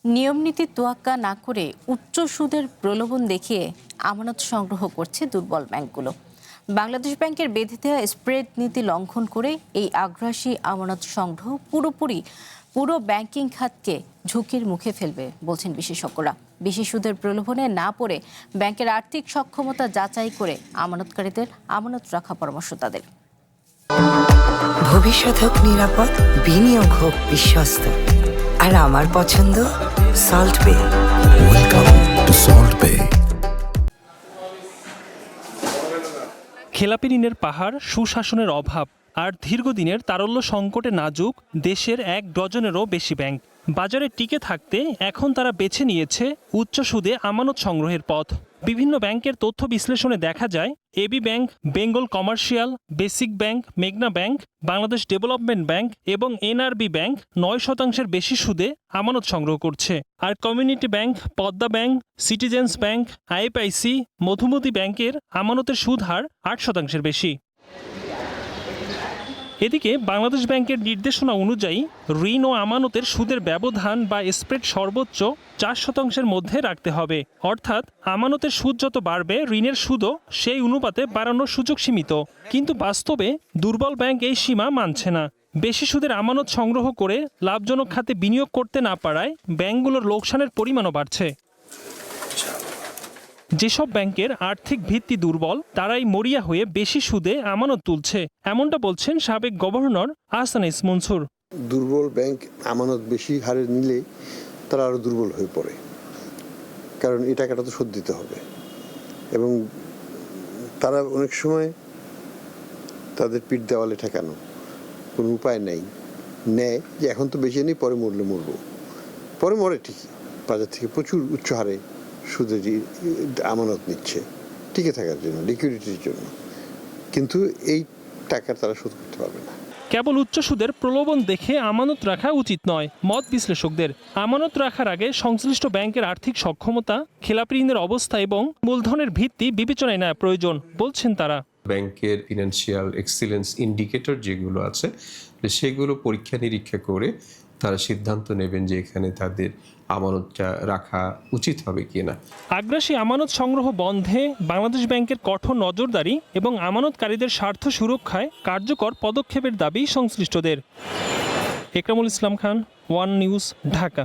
নিয়মনীতি তোয়াক্কা না করে উচ্চ সুদের প্রলোভন দেখিয়ে আমানত সংগ্রহ করছে দুর্বল ব্যাংকগুলো। বাংলাদেশ ব্যাংকের বেঁধে দেওয়া স্প্রেড নীতি লঙ্ঘন করে এই আগ্রাসী আমানত সংগ্রহ পুরো ব্যাংকিং খাতকে ঝুঁকির মুখে ফেলবে বলছেন বিশেষজ্ঞরা। বেশি সুদের প্রলোভনে না পড়ে ব্যাংকের আর্থিক সক্ষমতা যাচাই করে আমানতকারীদের আমানত রাখা পরামর্শ তাদের। ভবিষ্যৎ হোক নিরাপদ, বিনিয়োগ হোক বিশ্বস্ত, আর আমার পছন্দ সল্ট বে। ওয়েলকাম টু সল্ট বে। খেলাপি ঋণের পাহাড়, সুশাসনের অভাব আর দীর্ঘদিনের তারল্য সংকটে নাজুক দেশের 1 ডজনেরও বেশি ব্যাংক। বাজারে টিকে থাকতে এখন তারা বেছে নিয়েছে উচ্চ সুদে আমানত সংগ্রহের পথ। বিভিন্ন ব্যাংকের তথ্য বিশ্লেষণে দেখা যায়, AB bank, Bengal commercial, basic bank, মেঘনা ব্যাংক, বাংলাদেশ ডেভেলপমেন্ট ব্যাংক এবং এনআরবি ব্যাংক 9% বেশি সুদে আমানত সংগ্রহ করছে। আর community bank, Padma bank, citizens bank, IFIC, Madhumati ব্যাংকের আমানতের সুদ হার 8% বেশি। এদিকে বাংলাদেশ ব্যাংকের নির্দেশনা অনুযায়ী ঋণ ও আমানতের সুদের ব্যবধান বা স্প্রেড সর্বোচ্চ 4% মধ্যে রাখতে হবে। অর্থাৎ আমানতের সুদ যত বাড়বে, ঋণের সুদও সেই অনুপাতে বাড়ানোর সুযোগ সীমিত। কিন্তু বাস্তবে দুর্বল ব্যাংক এই সীমা মানছে না। বেশি সুদের আমানত সংগ্রহ করে লাভজনক খাতে বিনিয়োগ করতে না পারায় ব্যাংকগুলোর লোকসানের পরিমাণও বাড়ছে। যেসব ব্যাংকের আর্থিক ভিত্তি দুর্বল, তারাই মরিয়া হয়ে বেশি সুদে আমানত তুলছে, এমনটা বলছেন সাবেক গভর্নর আহসান এস মনসুর। দুর্বল ব্যাংক আমানত বেশি হারে নিলে তারা আরো দুর্বল হয়ে পড়ে, কারণ এই টাকাটা তো শোধ দিতে হবে এবং তারা অনেক সময় তাদের পিঠ দেওয়ালে ঠেকানো, কোনো উপায় নেই, নেয় যে এখন তো বেশি নেই, পরে মরবো, পরে মরে ঠিকই। বাজার থেকে প্রচুর উচ্চ হারে সুদের আমানত নিচ্ছে টিকে থাকার জন্য, লিকুইডিটির জন্য, কিন্তু এই টাকা তারা শোধ করতে পারবে না। কেবল উচ্চ সুদের প্রলোভন দেখে আমানত রাখা উচিত নয় মত বিশ্লেষকদের। আমানত রাখার আগে সংশ্লিষ্ট ব্যাংকের আর্থিক সক্ষমতা, খেলাপি ঋণের অবস্থা এবং মূলধনের ভিত্তি বিবেচনায় নেওয়া প্রয়োজন বলছেন তারা। ব্যাংকের ফিনান্সিয়াল এক্সিলেন্স ইন্ডিকেটর যেগুলো আছে, সেগুলো পরীক্ষা নিরীক্ষা করে তারা সিদ্ধান্ত নেবেন যে এখানে তাদের আমানতটা রাখা উচিত হবে কিনা। আগ্রাসী আমানত সংগ্রহ বন্ধে বাংলাদেশ ব্যাংকের কঠোর নজরদারি এবং আমানতকারীদের স্বার্থ সুরক্ষায় কার্যকর পদক্ষেপের দাবি সংশ্লিষ্টদের। Ekramul Islam Khan, one news, Dhaka.